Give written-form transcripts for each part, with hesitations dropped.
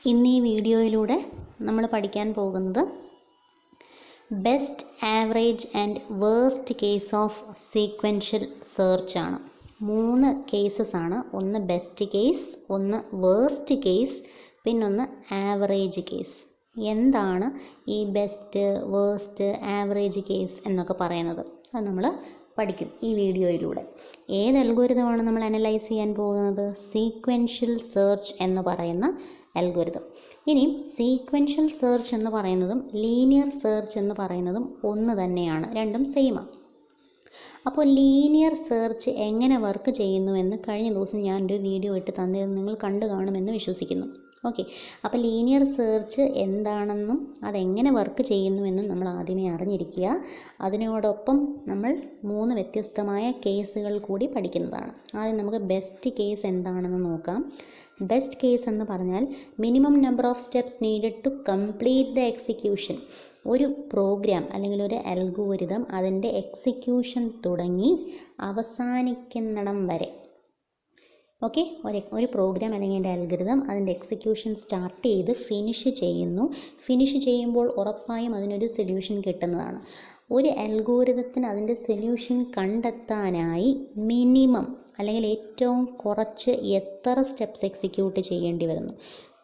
ഇന്ന് ഈ വീഡിയോയിലൂടെ നമ്മൾ പഠിക്കാൻ പോകുന്നത് best average and worst case of sequential search ആണ്. 3 കേസസ് ആണ്. ഒന്ന് ബെസ്റ്റ് കേസ്, ഒന്ന് വേസ്റ്റ് കേസ്, പിന്നൊന്ന് ആവറേജ് കേസ്. എന്താണ് ഈ ബെസ്റ്റ്, വേസ്റ്റ്, ആവറേജ് കേസ് എന്നൊക്കെ പറയുന്നത് അത് നമ്മൾ പഠിക്കും ഈ വീഡിയോയിലൂടെ. ഏത് അൽഗോരിതമാണ് നമ്മൾ അനലൈസ് ചെയ്യാൻ പോകുന്നത്? സീക്വൻഷ്യൽ സെർച്ച് എന്ന് പറയുന്ന അൽഗോരിതം. ഇനി സീക്വൻഷ്യൽ സെർച്ച് എന്ന് പറയുന്നതും ലീനിയർ സെർച്ച് എന്ന് പറയുന്നതും ഒന്ന് തന്നെയാണ്, രണ്ടും സെയിമാണ്. അപ്പോൾ ലീനിയർ സെർച്ച് എങ്ങനെ വർക്ക് ചെയ്യുന്നുവെന്ന് കഴിഞ്ഞ ദിവസം ഞാനൊരു വീഡിയോ ഇട്ട് തന്നിരുന്നു, നിങ്ങൾ കണ്ടു കാണുമെന്ന് വിശ്വസിക്കുന്നു. ഓക്കെ, അപ്പോൾ ലീനിയർ സെർച്ച് എന്താണെന്നും അതെങ്ങനെ വർക്ക് ചെയ്യുന്നുവെന്നും നമ്മൾ ആദ്യമേ അറിഞ്ഞിരിക്കുക. അതിനോടൊപ്പം നമ്മൾ 3 വ്യത്യസ്തമായ കേസുകൾ കൂടി പഠിക്കുന്നതാണ്. ആദ്യം നമുക്ക് ബെസ്റ്റ് കേസ് എന്താണെന്ന് നോക്കാം. ബെസ്റ്റ് കേസ് എന്ന് പറഞ്ഞാൽ minimum number of steps needed to complete the execution. ഒരു പ്രോഗ്രാം അല്ലെങ്കിൽ ഒരു അൽഗോരിതം അതിൻ്റെ എക്സിക്യൂഷൻ തുടങ്ങി അവസാനിക്കുന്നിടം വരെ, ഓക്കെ, ഒരു പ്രോഗ്രാം അല്ലെങ്കിൽ എൻ്റെ അൽഗോരിതം അതിൻ്റെ എക്സിക്യൂഷൻ സ്റ്റാർട്ട് ചെയ്ത് ഫിനിഷ് ചെയ്യുന്നു. ഫിനിഷ് ചെയ്യുമ്പോൾ ഉറപ്പായും അതിനൊരു സൊല്യൂഷൻ കിട്ടുന്നതാണ്. ഒരു അൽഗോരിതത്തിന് അതിൻ്റെ സൊല്യൂഷൻ കണ്ടെത്താനായി മിനിമം അല്ലെങ്കിൽ ഏറ്റവും കുറച്ച് എത്ര സ്റ്റെപ്സ് എക്സിക്യൂട്ട് ചെയ്യേണ്ടി വരുന്നു,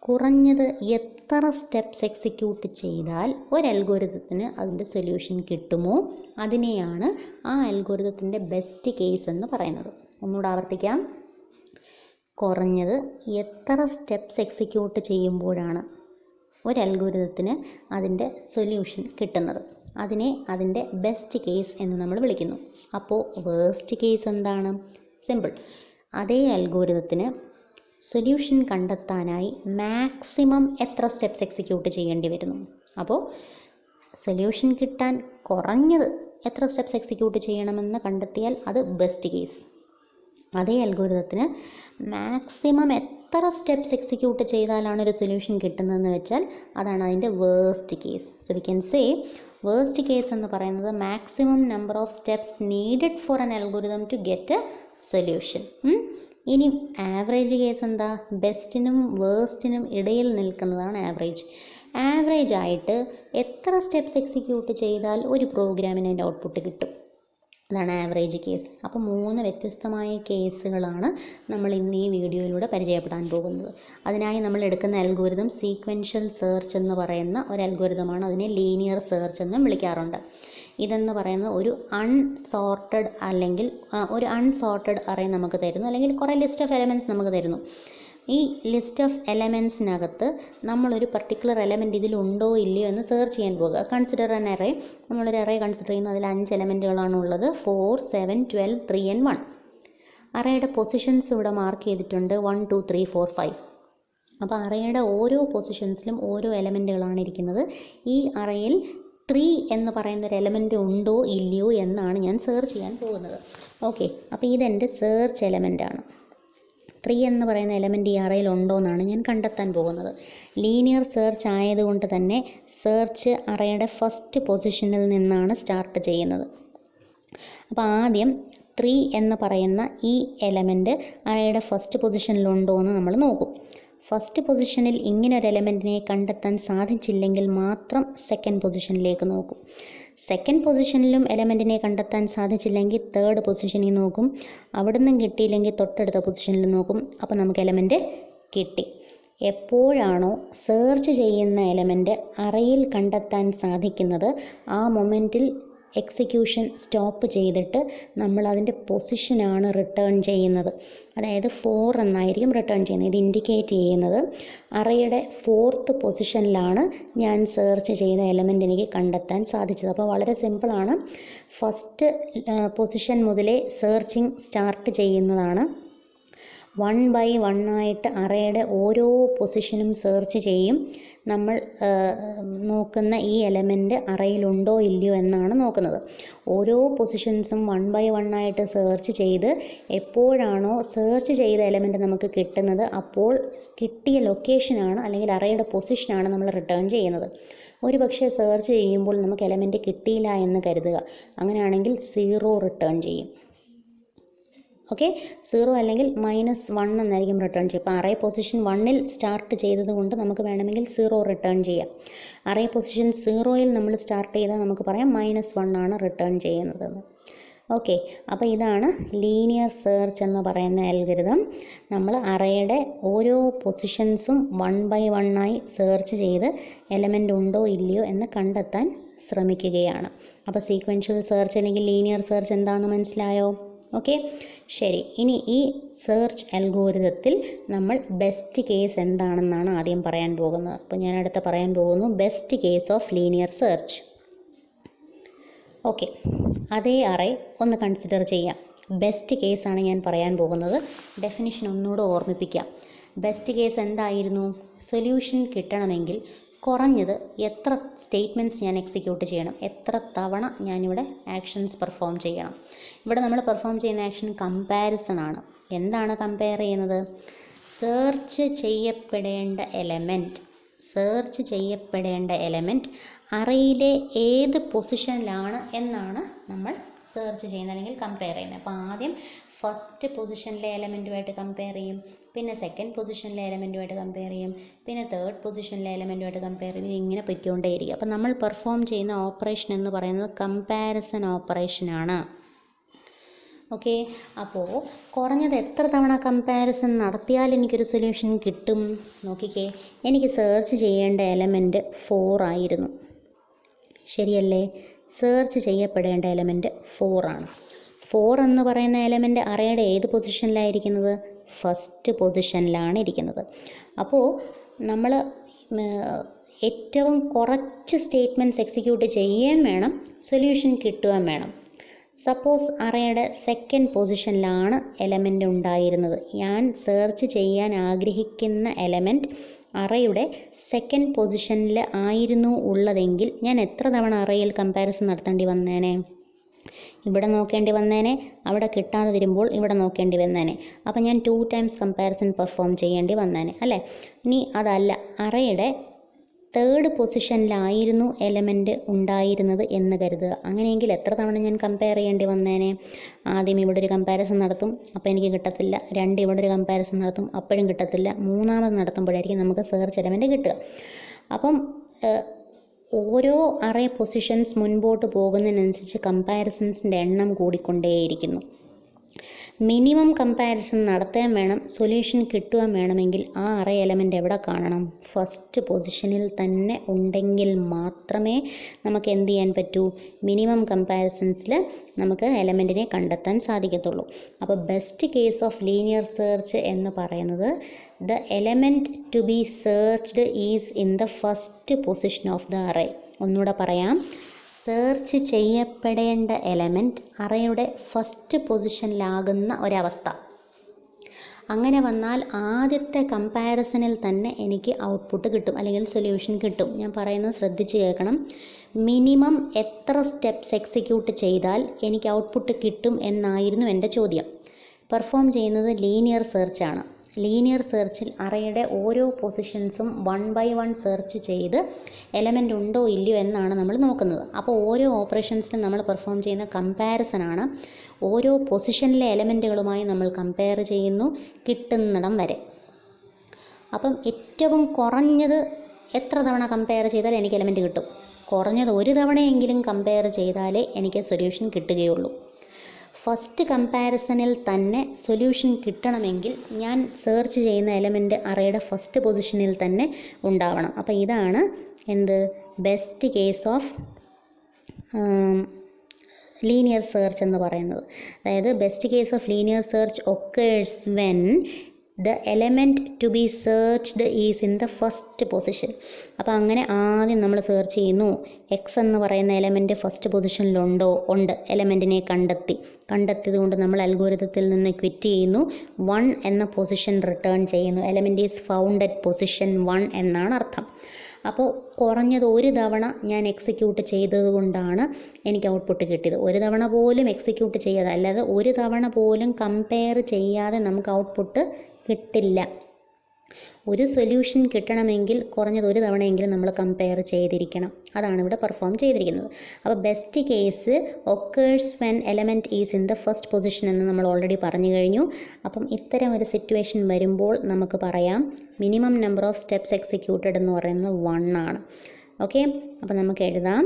കുറഞ്ഞത് എത്ര സ്റ്റെപ്സ് എക്സിക്യൂട്ട് ചെയ്താൽ ഒരു അൽഗോരിതത്തിന് അതിൻ്റെ സൊല്യൂഷൻ കിട്ടുമോ അതിനെയാണ് ആ അൽഗോരിതത്തിൻ്റെ ബെസ്റ്റ് കേസ് എന്ന് പറയുന്നത്. ഒന്നുകൂടെ ആവർത്തിക്കാം. കുറഞ്ഞത് എത്ര സ്റ്റെപ്സ് എക്സിക്യൂട്ട് ചെയ്യുമ്പോഴാണ് ഒരു അൽഗോരിതത്തിന് അതിൻ്റെ സൊല്യൂഷൻ കിട്ടുന്നത്, അതിനെ അതിൻ്റെ ബെസ്റ്റ് കേസ് എന്ന് നമ്മൾ വിളിക്കുന്നു. അപ്പോൾ വേസ്റ്റ് കേസ് എന്താണ്? സിമ്പിൾ. അതേ അൽഗോരിതത്തിന് സൊല്യൂഷൻ കണ്ടെത്താനായി മാക്സിമം എത്ര സ്റ്റെപ്സ് എക്സിക്യൂട്ട് ചെയ്യേണ്ടി വരുന്നു. അപ്പോൾ സൊല്യൂഷൻ കിട്ടാൻ കുറഞ്ഞത് എത്ര സ്റ്റെപ്സ് എക്സിക്യൂട്ട് ചെയ്യണമെന്ന് കണ്ടെത്തിയാൽ അത് ബെസ്റ്റ് കേസ്. അതേ അൽഗോരിതത്തിന് മാക്സിമം എത്ര സ്റ്റെപ്സ് എക്സിക്യൂട്ട് ചെയ്താലാണ് ഒരു സൊല്യൂഷൻ കിട്ടുന്നതെന്ന് വെച്ചാൽ അതാണ് അതിൻ്റെ worst case. So we can say worst case എന്ന് പറയുന്നത് maximum number of steps needed for an algorithm to get a solution. ഇനി ആവറേജ് കേസ് എന്താ? ബെസ്റ്റിനും വേസ്റ്റിനും ഇടയിൽ നിൽക്കുന്നതാണ് ആവറേജ്. ആവറേജ് ആയിട്ട് എത്ര സ്റ്റെപ്സ് എക്സിക്യൂട്ട് ചെയ്താൽ ഒരു പ്രോഗ്രാമിന് അതിൻ്റെ ഔട്ട്പുട്ട് കിട്ടും, അതാണ് ആവറേജ് കേസ്. അപ്പോൾ 3 വ്യത്യസ്തമായ കേസുകളാണ് നമ്മൾ ഇന്ന് ഈ വീഡിയോയിലൂടെ പരിചയപ്പെടാൻ പോകുന്നത്. അതിനായി നമ്മൾ എടുക്കുന്ന അൽഗോരിതം സീക്വൻഷ്യൽ സെർച്ച് എന്ന് പറയുന്ന ഒരു അൽഗോരിതമാണ്. അതിനെ ലീനിയർ സെർച്ച് എന്നും വിളിക്കാറുണ്ട്. ഇതെന്ന് പറയുന്ന ഒരു അൺസോർട്ടഡ് അല്ലെങ്കിൽ ഒരു അൺസോർട്ടഡ് അറേ നമുക്ക് തരുന്നു, അല്ലെങ്കിൽ കുറേ ലിസ്റ്റ് ഓഫ് എലമെൻറ്റ്സ് നമുക്ക് തരുന്നു. ഈ ലിസ്റ്റ് ഓഫ് എലമെൻറ്റ്സിനകത്ത് നമ്മളൊരു പർട്ടിക്കുലർ എലമെൻറ്റ് ഇതിലുണ്ടോ ഇല്ലയോ എന്ന് സെർച്ച് ചെയ്യാൻ പോകുക. Consider an array. നമ്മളൊരു അറേ കൺസിഡർ ചെയ്യുന്നു, അതിൽ 5 എലമെൻറ്റുകളാണ് ഉള്ളത്. 4, 7, 12, 3 and 1. അറേയുടെ പൊസിഷൻസ് ഇവിടെ മാർക്ക് ചെയ്തിട്ടുണ്ട്. 1, 2, 3, 4, 5. അപ്പോൾ അറേയുടെ ഓരോ പൊസിഷൻസിലും ഓരോ എലമെൻറ്റുകളാണ് ഇരിക്കുന്നത്. ഈ അറേയിൽ 3 എന്ന് പറയുന്നൊരു എലമെൻറ്റ് ഉണ്ടോ ഇല്ലയോ എന്നാണ് ഞാൻ സെർച്ച് ചെയ്യാൻ പോകുന്നത്. ഓക്കെ, അപ്പോൾ ഇതെൻ്റെ സെർച്ച് എലമെൻറ്റാണ്. 3 എന്ന് പറയുന്ന എലമെൻറ്റ് ഈ അറയിൽ ഉണ്ടോ എന്നാണ് ഞാൻ കണ്ടെത്താൻ പോകുന്നത്. ലീനിയർ സെർച്ച് ആയതുകൊണ്ട് തന്നെ സെർച്ച് അറയുടെ ഫസ്റ്റ് പൊസിഷനിൽ നിന്നാണ് സ്റ്റാർട്ട് ചെയ്യുന്നത്. അപ്പോൾ ആദ്യം 3 എന്ന് പറയുന്ന ഈ എലമെൻറ്റ് അറയുടെ ഫസ്റ്റ് പൊസിഷനിലുണ്ടോ എന്ന് നമ്മൾ നോക്കും. ഫസ്റ്റ് പൊസിഷനിൽ ഇങ്ങനെ ഒരു എലമെൻറ്റിനെ കണ്ടെത്താൻ സാധിച്ചില്ലെങ്കിൽ മാത്രം സെക്കൻഡ് പൊസിഷനിലേക്ക് നോക്കും. സെക്കൻഡ് പൊസിഷനിലും എലമെൻറ്റിനെ കണ്ടെത്താൻ സാധിച്ചില്ലെങ്കിൽ തേർഡ് പൊസിഷനിൽ നോക്കും. അവിടെ നിന്നും കിട്ടിയില്ലെങ്കിൽ തൊട്ടടുത്ത പൊസിഷനിൽ നോക്കും. അപ്പോൾ നമുക്ക് എലമെൻറ്റ് കിട്ടി. എപ്പോഴാണോ സെർച്ച് ചെയ്യുന്ന എലമെൻറ്റ് അറയിൽ കണ്ടെത്താൻ സാധിക്കുന്നത് ആ മൊമെൻറ്റിൽ എക്സിക്യൂഷൻ സ്റ്റോപ്പ് ചെയ്തിട്ട് നമ്മൾ അതിൻ്റെ പൊസിഷനാണ് റിട്ടേൺ ചെയ്യുന്നത്. അതായത് 4 എന്നായിരിക്കും റിട്ടേൺ ചെയ്യുന്നത്. ഇത് ഇൻഡിക്കേറ്റ് ചെയ്യുന്നത് അറയുടെ 4th പൊസിഷനിലാണ് ഞാൻ സെർച്ച് ചെയ്ത എലമെൻ്റ് എനിക്ക് കണ്ടെത്താൻ സാധിച്ചത്. അപ്പോൾ വളരെ സിമ്പിളാണ്. ഫസ്റ്റ് പൊസിഷൻ മുതലേ സെർച്ചിങ് സ്റ്റാർട്ട് ചെയ്യുന്നതാണ്. 1 by 1 ആയിട്ട് അറേയുടെ ഓരോ പൊസിഷനും സെർച്ച് ചെയ്യും. നമ്മൾ നോക്കുന്ന ഈ എലമെൻറ്റ് അറയിലുണ്ടോ ഇല്ലയോ എന്നാണ് നോക്കുന്നത്. ഓരോ പൊസിഷൻസും 1 by 1 ആയിട്ട് സെർച്ച് ചെയ്ത് എപ്പോഴാണോ സെർച്ച് ചെയ്ത എലമെൻറ്റ് നമുക്ക് കിട്ടുന്നത് അപ്പോൾ കിട്ടിയ ലൊക്കേഷനാണ് അല്ലെങ്കിൽ അറേയുടെ പൊസിഷനാണ് നമ്മൾ റിട്ടേൺ ചെയ്യുന്നത്. ഒരു പക്ഷേ സെർച്ച് ചെയ്യുമ്പോൾ നമുക്ക് എലമെൻറ്റ് കിട്ടിയില്ല എന്ന് കരുതുക. അങ്ങനെയാണെങ്കിൽ 0 റിട്ടേൺ ചെയ്യും. ഓക്കെ, 0 അല്ലെങ്കിൽ -1 എന്നായിരിക്കും റിട്ടേൺ ചെയ്യുക. ഇപ്പോൾ അറേ പൊസിഷൻ 1ൽ സ്റ്റാർട്ട് ചെയ്തത് കൊണ്ട് നമുക്ക് വേണമെങ്കിൽ 0 റിട്ടേൺ ചെയ്യാം. അറേ പൊസിഷൻ 0ൽ നമ്മൾ സ്റ്റാർട്ട് ചെയ്താൽ നമുക്ക് പറയാം -1 ആണ് റിട്ടേൺ ചെയ്യുന്നതെന്ന്. ഓക്കെ, അപ്പോൾ ഇതാണ് ലീനിയർ സെർച്ച് എന്ന് പറയുന്ന അൽഗോരിതം. നമ്മൾ അറേയുടെ ഓരോ പൊസിഷൻസും 1 by 1 ആയി സെർച്ച് ചെയ്ത് എലമെൻ്റ് ഉണ്ടോ ഇല്ലയോ എന്ന് കണ്ടെത്താൻ ശ്രമിക്കുകയാണ്. അപ്പോൾ സീക്വൻഷ്യൽ സെർച്ച് അല്ലെങ്കിൽ ലീനിയർ സെർച്ച് എന്താണെന്ന് മനസ്സിലായോ? ഓക്കെ, ശരി. ഇനി ഈ സെർച്ച് അൽഗോരിതത്തിൽ നമ്മൾ ബെസ്റ്റ് കേസ് എന്താണെന്നാണ് ആദ്യം പറയാൻ പോകുന്നത്. അപ്പോൾ ഞാൻ അടുത്ത് പറയാൻ പോകുന്നു best case of linear search. Okay, അതേ അറേ ഒന്ന് കൺസിഡർ ചെയ്യാം. ബെസ്റ്റ് കേസാണ് ഞാൻ പറയാൻ പോകുന്നത്. ഡെഫിനിഷൻ ഒന്നുകൂടെ ഓർമ്മിപ്പിക്കാം. ബെസ്റ്റ് കേസ് എന്തായിരുന്നു? സൊല്യൂഷൻ കിട്ടണമെങ്കിൽ കുറഞ്ഞത് എത്ര സ്റ്റേറ്റ്മെൻറ്റ്സ് ഞാൻ എക്സിക്യൂട്ട് ചെയ്യണം, എത്ര തവണ ഞാനിവിടെ ആക്ഷൻസ് പെർഫോം ചെയ്യണം. ഇവിടെ നമ്മൾ പെർഫോം ചെയ്യുന്ന ആക്ഷൻ കമ്പാരിസൺ ആണ്. എന്താണ് കമ്പയർ ചെയ്യുന്നത്? സെർച്ച് ചെയ്യപ്പെടേണ്ട എലമെൻറ്റ് അറേയിലെ ഏത് പൊസിഷനിലാണ് എന്നാണ് നമ്മൾ സെർച്ച് ചെയ്യുന്നത് അല്ലെങ്കിൽ കമ്പയർ ചെയ്യുന്നത്. അപ്പോൾ ആദ്യം ഫസ്റ്റ് പൊസിഷനിലെ എലമെൻറ്റുമായിട്ട് കമ്പയർ ചെയ്യും, പിന്നെ സെക്കൻഡ് പൊസിഷനിലെ എലമെൻറ്റുമായിട്ട് കമ്പയർ ചെയ്യും, പിന്നെ തേർഡ് പൊസിഷനിലെ എലമെൻറ്റുമായിട്ട് കമ്പയർ ചെയ്യും. ഇങ്ങനെ പൊയ്ക്കൊണ്ടേയിരിക്കും. അപ്പോൾ നമ്മൾ പെർഫോം ചെയ്യുന്ന ഓപ്പറേഷൻ എന്ന് പറയുന്നത് കമ്പാരിസൺ ഓപ്പറേഷനാണ്. ഓക്കെ, അപ്പോൾ കുറഞ്ഞത് എത്ര തവണ കമ്പാരിസൺ നടത്തിയാൽ എനിക്കൊരു സൊല്യൂഷൻ കിട്ടും? നോക്കിക്കേ, എനിക്ക് സെർച്ച് ചെയ്യേണ്ട എലമെൻറ്റ് 4 ആയിരുന്നു, ശരിയല്ലേ? സെർച്ച് ചെയ്യപ്പെടേണ്ട എലമെൻറ്റ് 4 ആണ്. 4 എന്ന് പറയുന്ന എലമെൻറ്റ് അറേയുടെ ഏത് പൊസിഷനിലായിരിക്കുന്നത്? ഫസ്റ്റ് പൊസിഷനിലാണ് ഇരിക്കുന്നത്. അപ്പോൾ നമ്മൾ ഏറ്റവും കുറച്ച് സ്റ്റേറ്റ്മെൻറ്റ്സ് എക്സിക്യൂട്ട് ചെയ്യുകയും വേണം, സൊല്യൂഷൻ കിട്ടുകയും വേണം. സപ്പോസ് അറേയുടെ സെക്കൻഡ് പൊസിഷനിലാണ് എലമെൻ്റ് ഉണ്ടായിരുന്നത്. ഞാൻ സെർച്ച് ചെയ്യാൻ ആഗ്രഹിക്കുന്ന എലമെൻറ്റ് അറേയുടെ സെക്കൻഡ് പൊസിഷനിൽ ആയിരുന്നു ഉള്ളതെങ്കിൽ ഞാൻ എത്ര തവണ അറേയിൽ കമ്പാരിസൺ നടത്തേണ്ടി വന്നേനെ? ഇവിടെ നോക്കേണ്ടി വന്നേനെ, അവിടെ കിട്ടാതെ വരുമ്പോൾ ഇവിടെ നോക്കേണ്ടി വന്നേനെ. അപ്പോൾ ഞാൻ 2 times കമ്പാരിസൺ പെർഫോം ചെയ്യേണ്ടി വന്നേനെ, അല്ലേ? ഇനി അതല്ല, അറേയുടെ തേർഡ് പൊസിഷനിലായിരുന്നു എലമെൻറ്റ് ഉണ്ടായിരുന്നത് എന്ന് കരുതുക. അങ്ങനെയെങ്കിൽ എത്ര തവണ ഞാൻ കമ്പയർ ചെയ്യേണ്ടി വന്നേനെ? ആദ്യം ഇവിടെ ഒരു കമ്പാരിസൺ നടത്തും, അപ്പോൾ എനിക്ക് കിട്ടത്തില്ല. 2 ഇവിടെ ഒരു കമ്പാരിസൺ നടത്തും, അപ്പോഴും കിട്ടത്തില്ല. 3ാമത് നടത്തുമ്പോഴായിരിക്കും നമുക്ക് സെർച്ച് എലമെൻറ്റ് കിട്ടുക. അപ്പം ഓരോ അറേ പൊസിഷൻസ് മുൻപോട്ട് പോകുന്നതിനനുസരിച്ച് കമ്പാരിസൺസിൻ്റെ എണ്ണം കൂടിക്കൊണ്ടേയിരിക്കുന്നു. മിനിമം കമ്പാരിസൺ നടത്താൻ വേണം, സൊല്യൂഷൻ കിട്ടുവാൻ വേണമെങ്കിൽ ആ അറേ എലമെൻ്റ് എവിടെ കാണണം? ഫസ്റ്റ് പൊസിഷനിൽ തന്നെ ഉണ്ടെങ്കിൽ മാത്രമേ നമുക്ക് എന്ത് ചെയ്യാൻ പറ്റൂ? മിനിമം കമ്പാരിസൺസിൽ നമുക്ക് എലമെൻറ്റിനെ കണ്ടെത്താൻ സാധിക്കത്തുള്ളൂ. അപ്പോൾ best case of linear search എന്ന് പറയുന്നത് the element to be searched is in the first position of the array. ഒന്നുകൂടെ പറയാം, സെർച്ച് ചെയ്യപ്പെടേണ്ട എലമെൻറ്റ് അറേയുടെ ഫസ്റ്റ് പൊസിഷനിലാകുന്ന ഒരവസ്ഥ. അങ്ങനെ വന്നാൽ ആദ്യത്തെ കമ്പാരിസണിൽ തന്നെ എനിക്ക് ഔട്ട്പുട്ട് കിട്ടും അല്ലെങ്കിൽ സൊല്യൂഷൻ കിട്ടും. ഞാൻ പറയുന്നത് ശ്രദ്ധിച്ച് കേൾക്കണം. മിനിമം എത്ര സ്റ്റെപ്സ് എക്സിക്യൂട്ട് ചെയ്താൽ എനിക്ക് ഔട്ട്പുട്ട് കിട്ടും എന്നായിരുന്നു എൻ്റെ ചോദ്യം. പെർഫോം ചെയ്യുന്നത് ലീനിയർ സെർച്ചാണ്. ലീനിയർ സെർച്ചിൽ അറേയുടെ ഓരോ പൊസിഷൻസും 1 by 1 സെർച്ച് ചെയ്ത് എലമെൻ്റ് ഉണ്ടോ ഇല്ലയോ എന്നാണ് നമ്മൾ നോക്കുന്നത്. അപ്പോൾ ഓരോ ഓപ്പറേഷൻസിനും നമ്മൾ പെർഫോം ചെയ്യുന്ന കമ്പാരിസണാണ്. ഓരോ പൊസിഷനിലെ എലമെൻറ്റുകളുമായി നമ്മൾ കമ്പയർ ചെയ്യുന്നു കിട്ടുന്നിടം വരെ. അപ്പം ഏറ്റവും കുറഞ്ഞത് എത്ര തവണ കമ്പയർ ചെയ്താൽ എനിക്ക് എലമെൻറ്റ് കിട്ടും? കുറഞ്ഞത് ഒരു തവണയെങ്കിലും കമ്പയർ ചെയ്താലേ എനിക്ക് സൊല്യൂഷൻ കിട്ടുകയുള്ളൂ. ഫസ്റ്റ് കമ്പാരിസണിൽ തന്നെ സൊല്യൂഷൻ കിട്ടണമെങ്കിൽ ഞാൻ സെർച്ച് ചെയ്യുന്ന എലമെൻറ്റ് അറേയുടെ ഫസ്റ്റ് പൊസിഷനിൽ തന്നെ ഉണ്ടാവണം. അപ്പോൾ ഇതാണ് എന്ത്? Best case of linear search എന്ന് പറയുന്നത്. അതായത് best case of linear search occurs when the element to be searched is in the first position. അപ്പോൾ അങ്ങനെ ആദ്യം നമ്മൾ സെർച്ച് ചെയ്യുന്നു. എക്സ് എന്ന് പറയുന്ന എലമെൻറ്റ് ഫസ്റ്റ് പൊസിഷനിലുണ്ടോ? ഉണ്ട്. എലമെൻറ്റിനെ കണ്ടെത്തിയത് കൊണ്ട് നമ്മൾ അൽഗോരിതത്തിൽ നിന്ന് ക്വിറ്റ് ചെയ്യുന്നു. 1 എന്ന പൊസിഷൻ റിട്ടേൺ ചെയ്യുന്നു. Element is found at position 1 എന്നാണ് അർത്ഥം. അപ്പോൾ കുറഞ്ഞത് ഒരു തവണ ഞാൻ എക്സിക്യൂട്ട് ചെയ്തത് കൊണ്ടാണ് എനിക്ക് ഔട്ട്പുട്ട് കിട്ടിയത്. ഒരു തവണ പോലും എക്സിക്യൂട്ട് ചെയ്യാതെ, അല്ലാതെ ഒരു തവണ പോലും കമ്പയർ ചെയ്യാതെ നമുക്ക് ഔട്ട്പുട്ട് കിട്ടില്ല. ഒരു സൊല്യൂഷൻ കിട്ടണമെങ്കിൽ കുറഞ്ഞത് ഒരു തവണയെങ്കിലും നമ്മൾ കമ്പയർ ചെയ്തിരിക്കണം. അതാണ് ഇവിടെ പെർഫോം ചെയ്തിരിക്കുന്നത്. അപ്പോൾ best case occurs when element is in the first position എന്ന് നമ്മൾ ഓൾറെഡി പറഞ്ഞു കഴിഞ്ഞു. അപ്പം ഇത്തരം ഒരു സിറ്റുവേഷൻ വരുമ്പോൾ നമുക്ക് പറയാം minimum number of steps executed എന്ന് പറയുന്നത് 1 ആണ്. ഓക്കെ, അപ്പോൾ നമുക്ക് എഴുതാം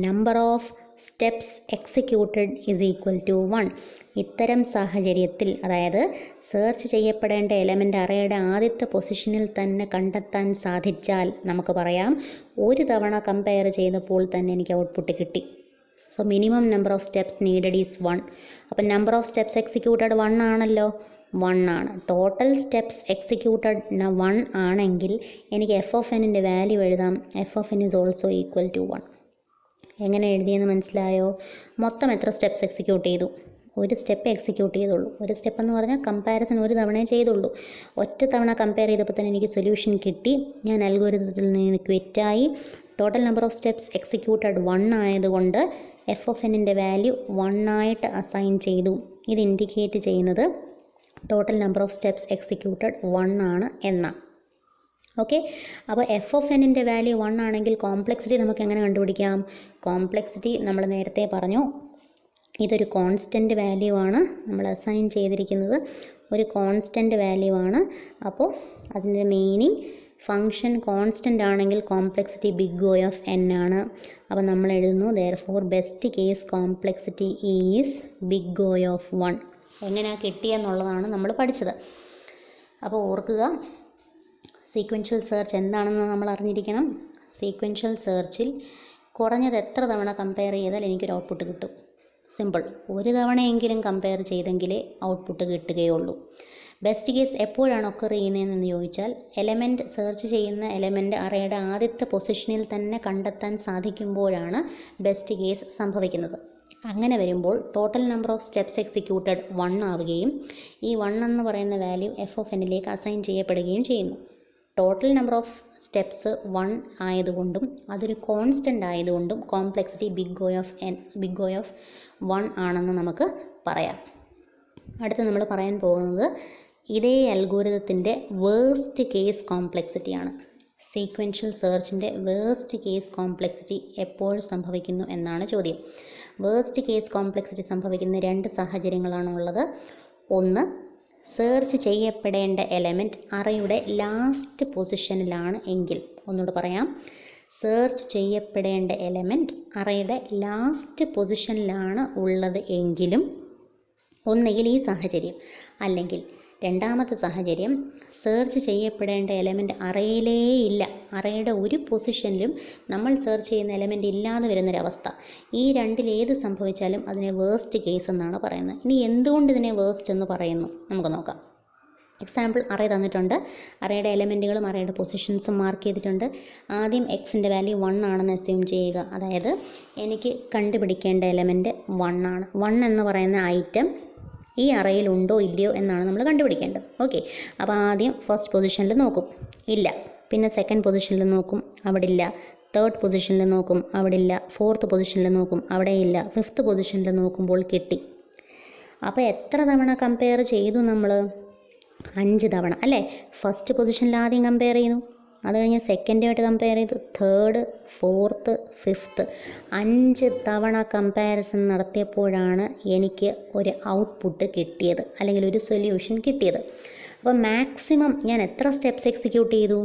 number of steps executed is equal to 1. ഇത്തരം സാഹചര്യത്തിൽ, അതായത് സെർച്ച് ചെയ്യപ്പെടേണ്ട എലമെൻ്റ് അറേയുടെ ആദ്യത്തെ പൊസിഷനിൽ തന്നെ കണ്ടെത്താൻ സാധിച്ചാൽ നമുക്ക് പറയാം ഒരു തവണ കമ്പയർ ചെയ്തപ്പോൾ തന്നെ എനിക്ക് ഔട്ട്പുട്ട് കിട്ടി. So minimum number of steps needed is 1. അപ്പം നമ്പർ ഓഫ് സ്റ്റെപ്സ് എക്സിക്യൂട്ടഡ് 1 ആണല്ലോ, 1 ആണ്. ടോട്ടൽ സ്റ്റെപ്സ് എക്സിക്യൂട്ടഡ് 1 ആണെങ്കിൽ എനിക്ക് എഫ് ഓഫ് എന്നിൻ്റെ വാല്യൂ എഴുതാം. F of N is also equal to 1. എങ്ങനെ എഴുതിയെന്ന് മനസ്സിലായോ? മൊത്തം എത്ര സ്റ്റെപ്സ് എക്സിക്യൂട്ട് ചെയ്തു? ഒരു സ്റ്റെപ്പ് എക്സിക്യൂട്ട് ചെയ്തുള്ളൂ. ഒരു സ്റ്റെപ്പ് എന്ന് പറഞ്ഞാൽ കമ്പാരിസൺ ഒരു തവണയേ ചെയ്തുള്ളൂ. ഒറ്റ തവണ കമ്പയർ ചെയ്തപ്പോൾ തന്നെ എനിക്ക് സൊല്യൂഷൻ കിട്ടി. ഞാൻ അൽഗോരിതത്തിൽ നിന്ന് ക്വിറ്റായി. Total number of steps executed 1 ആയതുകൊണ്ട് എഫ് ഓഫ് എന്നിൻ്റെ വാല്യൂ 1 ആയിട്ട് അസൈൻ ചെയ്തു. ഇത് ഇൻഡിക്കേറ്റ് ചെയ്യുന്നത് total number of steps executed 1 ആണ് എന്നാണ്. ഓക്കെ, അപ്പോൾ എഫ് ഓഫ് എന്നിൻ്റെ വാല്യൂ 1 ആണെങ്കിൽ കോംപ്ലക്സിറ്റി നമുക്ക് എങ്ങനെ കണ്ടുപിടിക്കാം? കോംപ്ലക്സിറ്റി നമ്മൾ നേരത്തെ പറഞ്ഞു, ഇതൊരു കോൺസ്റ്റൻറ്റ് വാല്യൂ ആണ് നമ്മൾ അസൈൻ ചെയ്തിരിക്കുന്നത്, ഒരു കോൺസ്റ്റൻറ്റ് വാല്യൂ ആണ്. അപ്പോൾ അതിൻ്റെ മീനിങ് ഫങ്ഷൻ കോൺസ്റ്റൻ്റ് ആണെങ്കിൽ complexity big O of n ആണ്. അപ്പോൾ നമ്മൾ എഴുതുന്നു therefore best case complexity is big O of 1. എങ്ങനെയാണ് കിട്ടിയെന്നുള്ളതാണ് നമ്മൾ പഠിച്ചത്. അപ്പോൾ ഓർക്കുക, സീക്വൻഷ്യൽ സെർച്ച് എന്താണെന്ന് നമ്മൾ അറിഞ്ഞിരിക്കണം. സീക്വൻഷ്യൽ സെർച്ചിൽ കുറഞ്ഞത് എത്ര തവണ കമ്പയർ ചെയ്താൽ എനിക്കൊരു ഔട്ട്പുട്ട് കിട്ടും? സിമ്പിൾ, ഒരു തവണയെങ്കിലും കമ്പയർ ചെയ്തെങ്കിലേ ഔട്ട്പുട്ട് കിട്ടുകയുള്ളൂ. ബെസ്റ്റ് കേസ് എപ്പോഴാണ് ഒക്കർ ചെയ്യുന്നതെന്ന് ചോദിച്ചാൽ എലമെൻറ്റ് സെർച്ച് ചെയ്യുന്ന എലമെൻറ്റ് അറേയുടെ ആദ്യത്തെ പൊസിഷനിൽ തന്നെ കണ്ടെത്താൻ സാധിക്കുമ്പോഴാണ് ബെസ്റ്റ് കേസ് സംഭവിക്കുന്നത്. അങ്ങനെ വരുമ്പോൾ total number of steps executed 1 ആവുകയും ഈ 1 എന്ന് പറയുന്ന വാല്യൂ എഫ് ഓഫ് എന്നിലേക്ക് അസൈൻ ചെയ്യപ്പെടുകയും ചെയ്യുന്നു. ടോട്ടൽ നമ്പർ ഓഫ് സ്റ്റെപ്സ് 1 ആയതുകൊണ്ടും അതൊരു കോൺസ്റ്റൻ്റ് ആയതുകൊണ്ടും കോംപ്ലക്സിറ്റി ബിഗ് O ഓഫ് 1 ആണെന്ന് നമുക്ക് പറയാം. അടുത്ത് നമ്മൾ പറയാൻ പോകുന്നത് ഇതേ അൽഗോരിതത്തിൻ്റെ വേഴ്സ്റ്റ് കേസ് കോംപ്ലക്സിറ്റിയാണ്. സീക്വൻഷ്യൽ സെർച്ചിൻ്റെ വേഴ്സ്റ്റ് കേസ് കോംപ്ലക്സിറ്റി എപ്പോൾ സംഭവിക്കുന്നു എന്നാണ് ചോദ്യം. വേഴ്സ്റ്റ് കേസ് കോംപ്ലക്സിറ്റി സംഭവിക്കുന്ന 2 സാഹചര്യങ്ങളാണ് ഉള്ളത്. ഒന്ന്, സെർച്ച് ചെയ്യപ്പെടേണ്ട എലമെൻറ്റ് അറേയുടെ ലാസ്റ്റ് പൊസിഷനിലാണ് എങ്കിൽ. ഒന്നുകൂടെ പറയാം, സെർച്ച് ചെയ്യപ്പെടേണ്ട എലമെൻറ്റ് അറേയുടെ ലാസ്റ്റ് പൊസിഷനിലാണ് ഉള്ളത് എങ്കിലും ഒന്നുകിൽ ഈ സാഹചര്യം, അല്ലെങ്കിൽ രണ്ടാമത്തെ സാഹചര്യം സെർച്ച് ചെയ്യപ്പെടേണ്ട എലമെൻറ്റ് അറേയിലേ ഇല്ല, അറേയുടെ ഒരു പൊസിഷനിലും നമ്മൾ സെർച്ച് ചെയ്യുന്ന എലമെൻറ്റ് ഇല്ലാതെ വരുന്നൊരവസ്ഥ. ഈ രണ്ടിലേത് സംഭവിച്ചാലും അതിനെ വേഴ്സ്റ്റ് കേസ് എന്നാണ് പറയുന്നത്. ഇനി എന്തുകൊണ്ട് ഇതിനെ വേഴ്സ്റ്റ് എന്ന് പറയുന്നു നമുക്ക് നോക്കാം. എക്സാമ്പിൾ, അറേ തന്നിട്ടുണ്ട്, അറേയുടെ എലമെൻറ്റുകളും അറേയുടെ പൊസിഷൻസും മാർക്ക് ചെയ്തിട്ടുണ്ട്. ആദ്യം എക്സിൻ്റെ വാല്യൂ 1 ആണെന്ന് അസ്യൂം ചെയ്യുക. അതായത് എനിക്ക് കണ്ടുപിടിക്കേണ്ട എലമെൻറ്റ് 1 ആണ്. 1 എന്ന് പറയുന്ന ഐറ്റം ഈ അറേയിൽ ഉണ്ടോ ഇല്ലയോ എന്നാണ് നമ്മൾ കണ്ടുപിടിക്കേണ്ടത്. ഓക്കെ, അപ്പോൾ ആദ്യം ഫസ്റ്റ് പൊസിഷനിൽ നോക്കും, ഇല്ല. പിന്നെ സെക്കൻഡ് പൊസിഷനിൽ നോക്കും, അവിടെ ഇല്ല. തേർഡ് പൊസിഷനിൽ നോക്കും, അവിടെ ഇല്ല. ഫോർത്ത് പൊസിഷനിൽ നോക്കും, അവിടെ ഇല്ല. ഫിഫ്ത്ത് പൊസിഷനിൽ നോക്കുമ്പോൾ കിട്ടി. അപ്പോൾ എത്ര തവണ കമ്പയർ ചെയ്തു നമ്മൾ? 5 തവണ അല്ലേ? ഫസ്റ്റ് പൊസിഷനിൽ ആദ്യം കമ്പയർ ചെയ്തു, അത് കഴിഞ്ഞ് സെക്കൻഡുമായിട്ട് കമ്പയർ ചെയ്തു, തേർഡ്, ഫോർത്ത്, ഫിഫ്ത്ത്. 5 തവണ കമ്പാരിസൺ നടത്തിയപ്പോഴാണ് എനിക്ക് ഒരു ഔട്ട്പുട്ട് കിട്ടിയത്, അല്ലെങ്കിൽ ഒരു സൊല്യൂഷൻ കിട്ടിയത്. അപ്പോൾ മാക്സിമം ഞാൻ എത്ര സ്റ്റെപ്സ് എക്സിക്യൂട്ട് ചെയ്തു?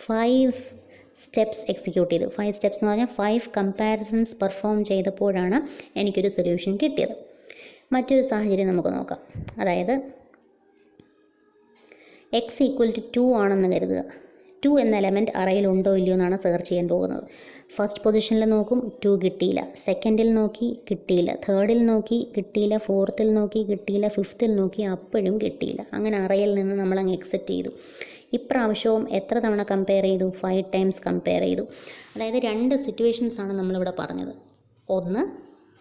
5 സ്റ്റെപ്സ് എക്സിക്യൂട്ട് ചെയ്തു. 5 സ്റ്റെപ്സ് എന്ന് പറഞ്ഞാൽ 5 കമ്പാരിസൺസ് പെർഫോം ചെയ്തപ്പോഴാണ് എനിക്കൊരു സൊല്യൂഷൻ കിട്ടിയത്. മറ്റൊരു സാഹചര്യം നമുക്ക് നോക്കാം. അതായത് എക്സ് ഈക്വൽ ടു 2 ആണെന്ന് കരുതുക. 2 എന്ന എലമെൻറ്റ് അറയിൽ ഉണ്ടോ ഇല്ലയോ എന്നാണ് സെർച്ച് ചെയ്യാൻ പോകുന്നത്. ഫസ്റ്റ് പൊസിഷനിൽ നോക്കും, 2 കിട്ടിയില്ല. സെക്കൻഡിൽ നോക്കി, കിട്ടിയില്ല. തേർഡിൽ നോക്കി, കിട്ടിയില്ല. ഫോർത്തിൽ നോക്കി, കിട്ടിയില്ല. ഫിഫ്ത്തിൽ നോക്കി, അപ്പോഴും കിട്ടിയില്ല. അങ്ങനെ അറയിൽ നിന്ന് നമ്മൾ അങ്ങ് എക്സിറ്റ് ചെയ്തു. ഇപ്രാവശ്യവും എത്ര തവണ കമ്പയർ ചെയ്തു? 5 ടൈംസ് കമ്പയർ ചെയ്തു. അതായത് 2 സിറ്റുവേഷൻസാണ് നമ്മളിവിടെ പറഞ്ഞത്. ഒന്ന്,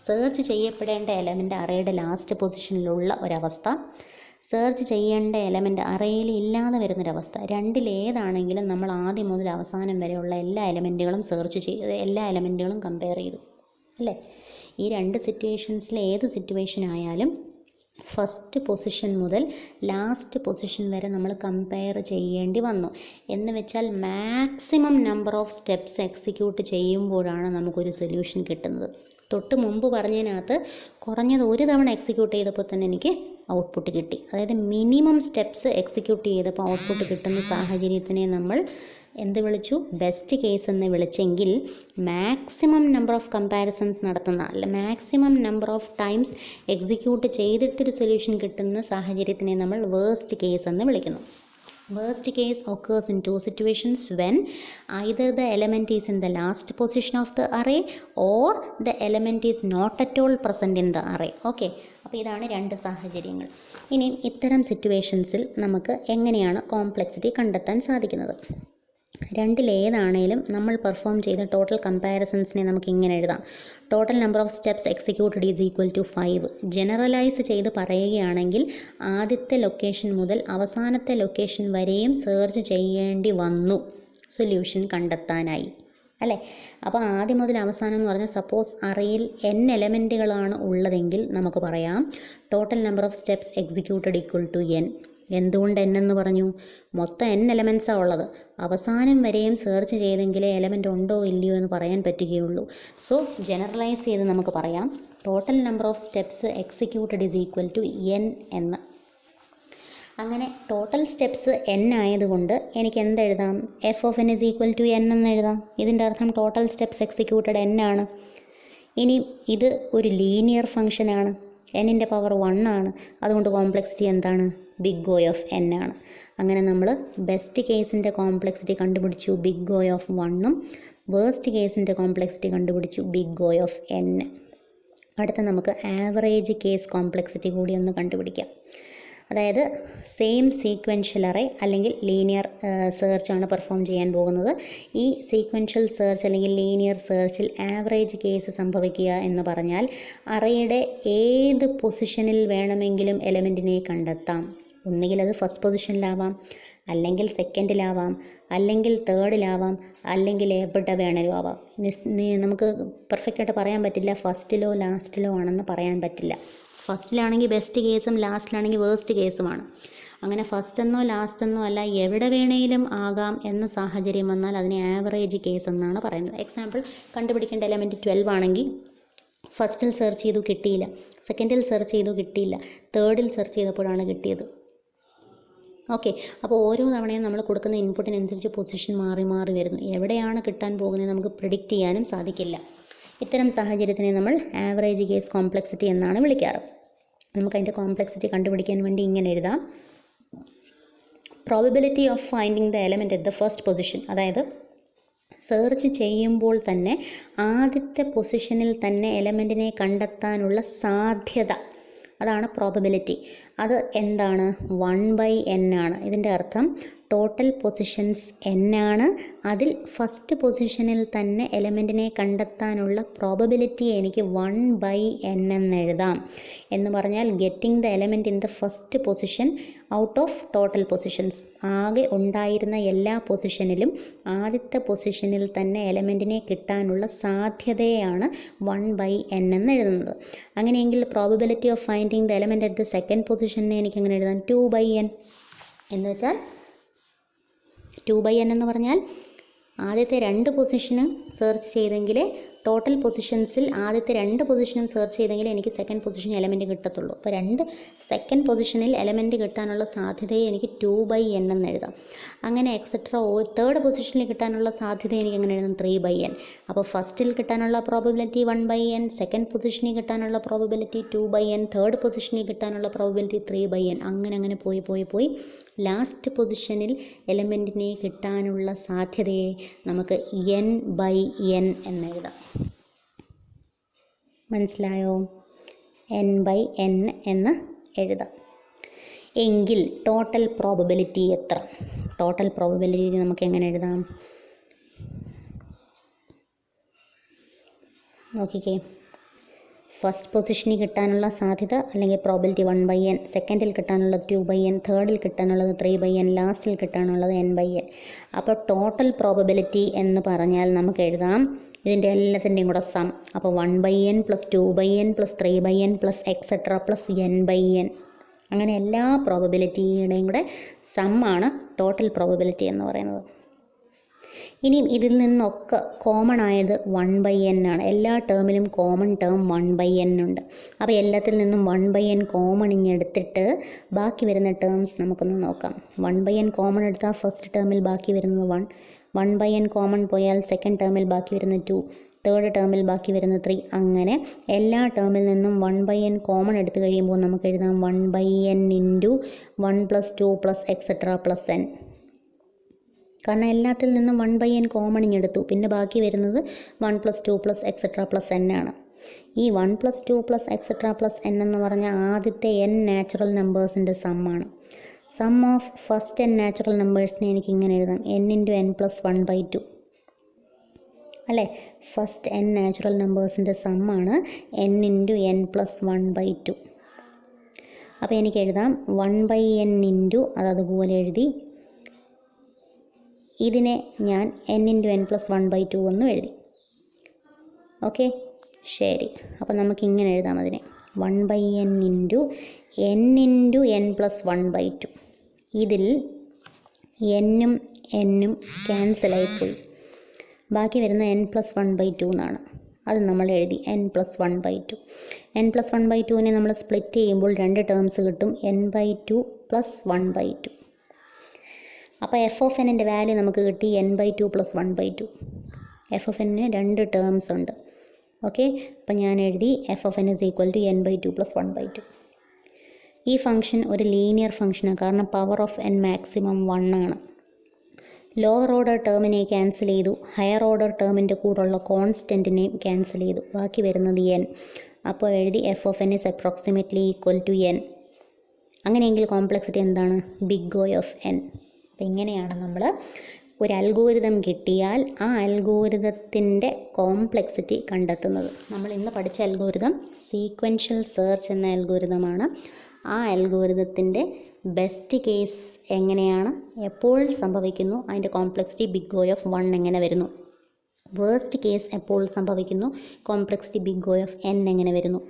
സെർച്ച് ചെയ്യപ്പെടേണ്ട എലമെൻറ്റ് അറയുടെ ലാസ്റ്റ് പൊസിഷനിലുള്ള ഒരവസ്ഥ, സെർച്ച് ചെയ്യേണ്ട എലമെൻറ്റ് അറയിൽ ഇല്ലാതെ വരുന്നൊരവസ്ഥ. രണ്ടിലേതാണെങ്കിലും നമ്മൾ ആദ്യം മുതൽ അവസാനം വരെയുള്ള എല്ലാ എലമെൻറ്റുകളും സെർച്ച് ചെയ്ത് എല്ലാ എലമെൻറ്റുകളും കമ്പയർ ചെയ്തു അല്ലേ? ഈ 2 സിറ്റുവേഷൻസിൽ ഏത് സിറ്റുവേഷൻ ആയാലും ഫസ്റ്റ് പൊസിഷൻ മുതൽ ലാസ്റ്റ് പൊസിഷൻ വരെ നമ്മൾ കമ്പയർ ചെയ്യേണ്ടി വന്നു. എന്ന് വെച്ചാൽ maximum number of steps execute ചെയ്യുമ്പോഴാണ് നമുക്കൊരു സൊല്യൂഷൻ കിട്ടുന്നത്. തൊട്ട് മുമ്പ് പറഞ്ഞതിനകത്ത് കുറഞ്ഞത് ഒരു തവണ എക്സിക്യൂട്ട് ചെയ്തപ്പോൾ തന്നെ എനിക്ക് ഔട്ട്പുട്ട് കിട്ടി. അതായത് മിനിമം സ്റ്റെപ്സ് എക്സിക്യൂട്ട് ചെയ്തപ്പോൾ ഔട്ട്പുട്ട് കിട്ടുന്ന സാഹചര്യത്തിനെ നമ്മൾ എന്ത് വിളിച്ചു? ബെസ്റ്റ് കേസ് എന്ന് വിളിച്ചെങ്കിൽ മാക്സിമം നമ്പർ ഓഫ് കമ്പാരിസൺസ് നടത്തുന്ന അല്ല maximum number of times execute ചെയ്തിട്ടൊരു സൊല്യൂഷൻ കിട്ടുന്ന സാഹചര്യത്തിനെ നമ്മൾ വേസ്റ്റ് കേസ് എന്ന് വിളിക്കുന്നു. Worst case occurs in two situations: when either the element is in the last position of the array or the element is not at all present in the array. Okay, അപ്പോൾ ഇതാണ് രണ്ട് സാഹചര്യങ്ങൾ. ഇനി ഇത്തരം സിറ്റുവേഷൻസിൽ നമുക്ക് എങ്ങനെയാണ് കോംപ്ലക്സിറ്റി കണ്ടെത്താൻ സാധിക്കുന്നത്? രണ്ടിലേതാണേലും നമ്മൾ പെർഫോം ചെയ്ത ടോട്ടൽ കമ്പാരിസൺസിനെ നമുക്ക് ഇങ്ങനെ എഴുതാം: total number of steps executed is equal to 5. Generalise ചെയ്ത് പറയുകയാണെങ്കിൽ ആദ്യത്തെ ലൊക്കേഷൻ മുതൽ അവസാനത്തെ ലൊക്കേഷൻ വരെയും സെർച്ച് ചെയ്യേണ്ടി വന്നു സൊല്യൂഷൻ കണ്ടെത്താനായി, അല്ലേ? അപ്പോൾ ആദ്യം മുതൽ അവസാനം എന്ന് പറഞ്ഞാൽ സപ്പോസ് അറേയിൽ n എലമെൻറ്റുകളാണ് ഉള്ളതെങ്കിൽ നമുക്ക് പറയാം total number of steps executed equal to n. എന്തുകൊണ്ട് n എന്ന് പറഞ്ഞു? മൊത്തം n എലമെൻസാണ് ഉള്ളത്. അവസാനം വരെയും സെർച്ച് ചെയ്തെങ്കിലേ എലമെൻ്റ് ഉണ്ടോ ഇല്ലയോ എന്ന് പറയാൻ പറ്റുകയുള്ളൂ. സോ ജനറലൈസ് ചെയ്ത് നമുക്ക് പറയാം total number of steps executed is equal to n എന്ന്. അങ്ങനെ ടോട്ടൽ സ്റ്റെപ്സ് n ആയതുകൊണ്ട് എനിക്ക് എന്തെഴുതാം? F of n is equal to n എന്ന് എഴുതാം. ഇതിൻ്റെ അർത്ഥം ടോട്ടൽ സ്റ്റെപ്സ് എക്സിക്യൂട്ടഡ് n ആണ്. ഇനി ഇത് ഒരു ലീനിയർ ഫംഗ്ഷനാണ്, n-ൻ്റെ പവർ 1 ആണ്. അതുകൊണ്ട് കോംപ്ലക്സിറ്റി എന്താണ്? ബിഗ് O ഓഫ് n ആണ്. അങ്ങനെ നമ്മൾ ബെസ്റ്റ് കേസിൻ്റെ കോംപ്ലക്സിറ്റി കണ്ടുപിടിച്ചു ബിഗ് O ഓഫ് 1ഉം വേസ്റ്റ് കേസിൻ്റെ കോംപ്ലക്സിറ്റി കണ്ടുപിടിച്ചു ബിഗ് O ഓഫ് n. അടുത്ത നമുക്ക് ആവറേജ് കേസ് കോംപ്ലക്സിറ്റി കൂടി ഒന്ന് കണ്ടുപിടിക്കാം. അതായത് സെയിം സീക്വൻഷ്യൽ അറേ അല്ലെങ്കിൽ ലീനിയർ സെർച്ചാണ് പെർഫോം ചെയ്യാൻ പോകുന്നത്. ഈ സീക്വൻഷ്യൽ സെർച്ച് അല്ലെങ്കിൽ ലീനിയർ സെർച്ചിൽ ആവറേജ് കേസ് സംഭവിക്കുക എന്ന് പറഞ്ഞാൽ അറേയുടെ ഏത് പൊസിഷനിൽ വേണമെങ്കിലും എലമെൻറ്റിനെ കണ്ടെത്താം. ഒന്നുകിൽ അത് ഫസ്റ്റ് പൊസിഷനിലാവാം, അല്ലെങ്കിൽ സെക്കൻഡിലാവാം, അല്ലെങ്കിൽ തേർഡിലാവാം, അല്ലെങ്കിൽ എവിടെ വേണേലും ആവാം. നമുക്ക് പെർഫെക്റ്റായിട്ട് പറയാൻ പറ്റില്ല ഫസ്റ്റിലോ ലാസ്റ്റിലോ ആണെന്ന് പറയാൻ പറ്റില്ല. ഫസ്റ്റിലാണെങ്കിൽ ബെസ്റ്റ് കേസും ലാസ്റ്റിലാണെങ്കിൽ വേസ്റ്റ് കേസുമാണ്. അങ്ങനെ ഫസ്റ്റെന്നോ ലാസ്റ്റെന്നോ അല്ല, എവിടെ വേണേലും ആകാം എന്ന സാഹചര്യം വന്നാൽ അതിനെ ആവറേജ് കേസ് എന്നാണ് പറയുന്നത്. എക്സാമ്പിൾ, കണ്ടുപിടിക്കേണ്ട എലമെൻറ്റ് 12 ആണെങ്കിൽ ഫസ്റ്റിൽ സെർച്ച് ചെയ്തു കിട്ടിയില്ല, സെക്കൻഡിൽ സെർച്ച് ചെയ്തു കിട്ടിയില്ല, തേർഡിൽ സെർച്ച് ചെയ്തപ്പോഴാണ് കിട്ടിയത്. ഓക്കെ, അപ്പോൾ ഓരോ തവണയും നമ്മൾ കൊടുക്കുന്ന ഇൻപുട്ടിനനുസരിച്ച് പൊസിഷൻ മാറി മാറി വരുന്നു. എവിടെയാണ് കിട്ടാൻ പോകുന്നത് നമുക്ക് പ്രിഡിക്റ്റ് ചെയ്യാനും സാധിക്കില്ല. ഇത്തരം സാഹചര്യത്തിനെ നമ്മൾ ആവറേജ് കേസ് കോംപ്ലക്സിറ്റി എന്നാണ് വിളിക്കാറ്. നമുക്കതിൻ്റെ കോംപ്ലക്സിറ്റി കണ്ടുപിടിക്കാൻ വേണ്ടി ഇങ്ങനെ എഴുതാം: probability of finding the element at the first position. അതായത് സെർച്ച് ചെയ്യുമ്പോൾ തന്നെ ആദ്യത്തെ പൊസിഷനിൽ തന്നെ എലമെൻറ്റിനെ കണ്ടെത്താനുള്ള സാധ്യത, അതാണ് പ്രോബബിലിറ്റി. അത് എന്താണ്? 1/n ആണ്. ഇതിൻ്റെ അർത്ഥം ടോട്ടൽ പൊസിഷൻസ് n ആണ്. അതിൽ ഫസ്റ്റ് പൊസിഷനിൽ തന്നെ എലമെൻറ്റിനെ കണ്ടെത്താനുള്ള പ്രോബബിലിറ്റിയെ എനിക്ക് 1/n എന്ന് എഴുതാം. എന്ന് പറഞ്ഞാൽ getting the element in the first position out of total positions. ആകെ ഉണ്ടായിരുന്ന എല്ലാ പൊസിഷനിലും ആദ്യത്തെ പൊസിഷനിൽ തന്നെ എലമെൻറ്റിനെ കിട്ടാനുള്ള സാധ്യതയാണ് 1/n എന്ന് എഴുതുന്നത്. അങ്ങനെയെങ്കിൽ probability of finding the element at the second പൊസിഷനെ എനിക്ക് എങ്ങനെ എഴുതാം? 2/n എന്ന് വെച്ചാൽ 2/n എന്ന് പറഞ്ഞാൽ ആദ്യത്തെ 2 പൊസിഷനും സെർച്ച് ചെയ്തെങ്കിലേ ടോട്ടൽ പൊസിഷൻസിൽ ആദ്യത്തെ 2 പൊസിഷനും സെർച്ച് ചെയ്തെങ്കിലേ എനിക്ക് സെക്കൻഡ് പൊസിഷൻ എലമെൻറ്റ് കിട്ടത്തുള്ളൂ. അപ്പോൾ സെക്കൻഡ് പൊസിഷനിൽ എലമെൻറ്റ് കിട്ടാനുള്ള സാധ്യതയെ എനിക്ക് 2/n എന്ന് എഴുതാം. അങ്ങനെ എക്സെട്ര തേർഡ് പൊസിഷനിൽ കിട്ടാനുള്ള സാധ്യത എനിക്ക് എങ്ങനെ എഴുതാം? 3/n. അപ്പോൾ ഫസ്റ്റിൽ കിട്ടാനുള്ള പ്രോബബിലിറ്റി 1/n, സെക്കൻഡ് പൊസിഷനിൽ കിട്ടാനുള്ള പ്രോബബിലിറ്റി 2/n, തേർഡ് പൊസിഷനിൽ കിട്ടാനുള്ള പ്രോബബിലിറ്റി 3/n. അങ്ങനെ പോയി ലാസ്റ്റ് പൊസിഷനിൽ എലമെൻറ്റിനെ കിട്ടാനുള്ള സാധ്യതയെ നമുക്ക് n/n എന്നെഴുതാം. മനസ്സിലായോ? n/n എന്ന് എഴുതാം. എങ്കിൽ ടോട്ടൽ പ്രോബബിലിറ്റി എത്ര? ടോട്ടൽ പ്രോബബിലിറ്റി നമുക്ക് എങ്ങനെ എഴുതാം? നോക്കിക്കേ, ഫസ്റ്റ് പൊസിഷനിൽ കിട്ടാനുള്ള സാധ്യത അല്ലെങ്കിൽ പ്രോബിലിറ്റി 1/n, സെക്കൻഡിൽ കിട്ടാനുള്ളത് 2/n, തേർഡിൽ കിട്ടാനുള്ളത് 3/n, ലാസ്റ്റിൽ കിട്ടാനുള്ളത് n/n. അപ്പോൾ ടോട്ടൽ പ്രോബബിലിറ്റി എന്ന് പറഞ്ഞാൽ നമുക്ക് എഴുതാം ഇതിൻ്റെ എല്ലാത്തിൻ്റെയും കൂടെ സം. അപ്പോൾ 1/n + 2/n + 3/n + etcetera + n/n. അങ്ങനെ എല്ലാ പ്രോബബിലിറ്റിയുടെയും കൂടെ സമ്മാണ് ടോട്ടൽ പ്രോബബിലിറ്റി എന്ന് പറയുന്നത്. ഇനിയും ഇതിൽ നിന്നൊക്കെ കോമൺ ആയത് 1/n ആണ്. എല്ലാ ടേമിലും കോമൺ ടേം 1/n ഉണ്ട്. അപ്പോൾ എല്ലാത്തിൽ നിന്നും 1/n കോമൺ ഇങ്ങെടുത്തിട്ട് ബാക്കി വരുന്ന ടേംസ് നമുക്കൊന്ന് നോക്കാം. 1/n കോമൺ എടുത്താൽ ഫസ്റ്റ് ടേമിൽ ബാക്കി വരുന്നത് 1, 1/n കോമൺ പോയാൽ സെക്കൻഡ് ടേമിൽ ബാക്കി വരുന്നത് 2, തേർഡ് ടേമിൽ ബാക്കി വരുന്നത് 3. അങ്ങനെ എല്ലാ ടേമിൽ നിന്നും 1/n കോമൺ എടുത്തു കഴിയുമ്പോൾ നമുക്ക് എഴുതാം 1/n × 1 + 2 + എക്സെട്ര + n. കാരണം എല്ലാത്തിൽ നിന്നും 1/n കോമൺ ഇങ്ങെടുത്തു. പിന്നെ ബാക്കി വരുന്നത് 1 + 2 + എക്സെട്ര + n ആണ്. ഈ 1 + 2 + എക്സെട്ര + n എന്ന് പറഞ്ഞാൽ ആദ്യത്തെ n നാച്ചുറൽ നമ്പേഴ്സിൻ്റെ സമ്മാണ്. Sum of first n natural നമ്പേഴ്സിനെ എനിക്ക് ഇങ്ങനെ എഴുതാം, n × n + 1/2 അല്ലേ. ഫസ്റ്റ് n നാച്ചുറൽ നമ്പേഴ്സിൻ്റെ സമ്മാണ് n × n + 1/2. അപ്പോൾ എനിക്ക് എഴുതാം 1/n × അതുപോലെ എഴുതി, ഇതിനെ ഞാൻ n × n + 1/2 എന്നും എഴുതി. ഓക്കെ, ശരി. അപ്പോൾ നമുക്കിങ്ങനെ എഴുതാം അതിനെ 1/n × n × n + 1/2. ഇതിൽ n-ഉം n-ഉം ക്യാൻസലായിപ്പോയി. ബാക്കി വരുന്ന n + 1/2 എന്നാണ്. അത് നമ്മൾ എഴുതി n + 1/2. n + 1/2നെ നമ്മൾ സ്പ്ലിറ്റ് ചെയ്യുമ്പോൾ 2 ടേംസ് കിട്ടും, n/2 + 1/2. അപ്പോൾ f(n)ൻ്റെ വാല്യൂ നമുക്ക് കിട്ടി n/2 + 1/2. f(n)ന് 2 ടേംസ് ഉണ്ട്. ഓക്കെ, അപ്പോൾ ഞാൻ എഴുതി f(n) = n/2 + 1/2. ഈ ഫംഗ്ഷൻ ഒരു ലീനിയർ ഫംഗ്ഷനാണ്, കാരണം പവർ ഓഫ് n മാക്സിമം 1 ആണ്. ലോവർ ഓർഡർ ടേമിനെ ക്യാൻസൽ ചെയ്തു, ഹയർ ഓർഡർ ടേമിൻ്റെ കൂടെയുള്ള കോൺസ്റ്റൻറ്റിനെയും ക്യാൻസൽ ചെയ്തു. ബാക്കി വരുന്നത് n. അപ്പോൾ എഴുതി f(n) = approximately n. അങ്ങനെയെങ്കിൽ കോംപ്ലക്സിറ്റി എന്താണ്? Big O of n. അപ്പോൾ ഇങ്ങനെയാണ് നമ്മൾ ഒരു അൽഗോരിതം കിട്ടിയാൽ ആ അൽഗോരിതത്തിൻ്റെ കോംപ്ലക്സിറ്റി കണ്ടെത്തുന്നത്. നമ്മൾ ഇന്ന് പഠിച്ച അൽഗോരിതം സീക്വൻഷ്യൽ സെർച്ച് എന്ന അൽഗോരിതമാണ്. ആ അൽഗോരിതത്തിൻ്റെ ബെസ്റ്റ് കേസ് എങ്ങനെയാണ്, എപ്പോൾ സംഭവിക്കുന്നു, അതിൻ്റെ കോംപ്ലക്സിറ്റി ബിഗ് O ഓഫ് 1 എങ്ങനെ വരുന്നു, വേഴ്സ്റ്റ് കേസ് എപ്പോൾ സംഭവിക്കുന്നു, complexity big O of n എങ്ങനെ വരുന്നു,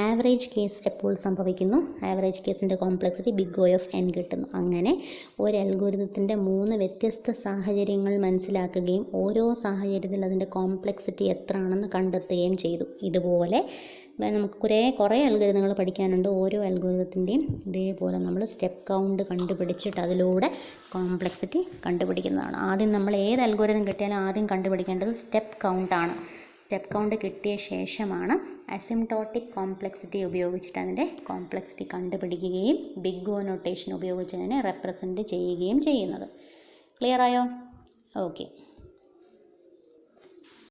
ആവറേജ് കേസ് എപ്പോൾ സംഭവിക്കുന്നു, ആവറേജ് കേസിൻ്റെ complexity big O of n കിട്ടുന്നു. അങ്ങനെ ഒരു അൽഗോരിതത്തിൻ്റെ 3 വ്യത്യസ്ത സാഹചര്യങ്ങൾ മനസ്സിലാക്കുകയും ഓരോ സാഹചര്യത്തിൽ അതിൻ്റെ കോംപ്ലക്സിറ്റി എത്രയാണെന്ന് കണ്ടെത്തുകയും ചെയ്തു. ഇതുപോലെ നമുക്ക് കുറേ അൽഗോരിതങ്ങൾ പഠിക്കാനുണ്ട്. ഓരോ അൽഗോരിതത്തിൻ്റെയും ഇതേപോലെ നമ്മൾ സ്റ്റെപ്പ് കൗണ്ട് കണ്ടുപിടിച്ചിട്ട് അതിലൂടെ കോംപ്ലക്സിറ്റി കണ്ടുപിടിക്കുന്നതാണ്. ആദ്യം നമ്മൾ ഏത് അൽഗോരിതം കിട്ടിയാലും ആദ്യം കണ്ടുപിടിക്കേണ്ടത് സ്റ്റെപ്പ് കൗണ്ടാണ്. സ്റ്റെപ്പ് കൗണ്ട് കിട്ടിയ ശേഷമാണ് അസിംപ്റ്റോട്ടിക് കോംപ്ലക്സിറ്റി ഉപയോഗിച്ചിട്ട് അതിൻ്റെ കോംപ്ലക്സിറ്റി കണ്ടുപിടിക്കുകയും ബിഗ് O നൊട്ടേഷൻ ഉപയോഗിച്ച് അതിനെ റെപ്രസെൻറ്റ് ചെയ്യുകയും ചെയ്യുന്നത്. ക്ലിയർ ആയോ? ഓക്കെ.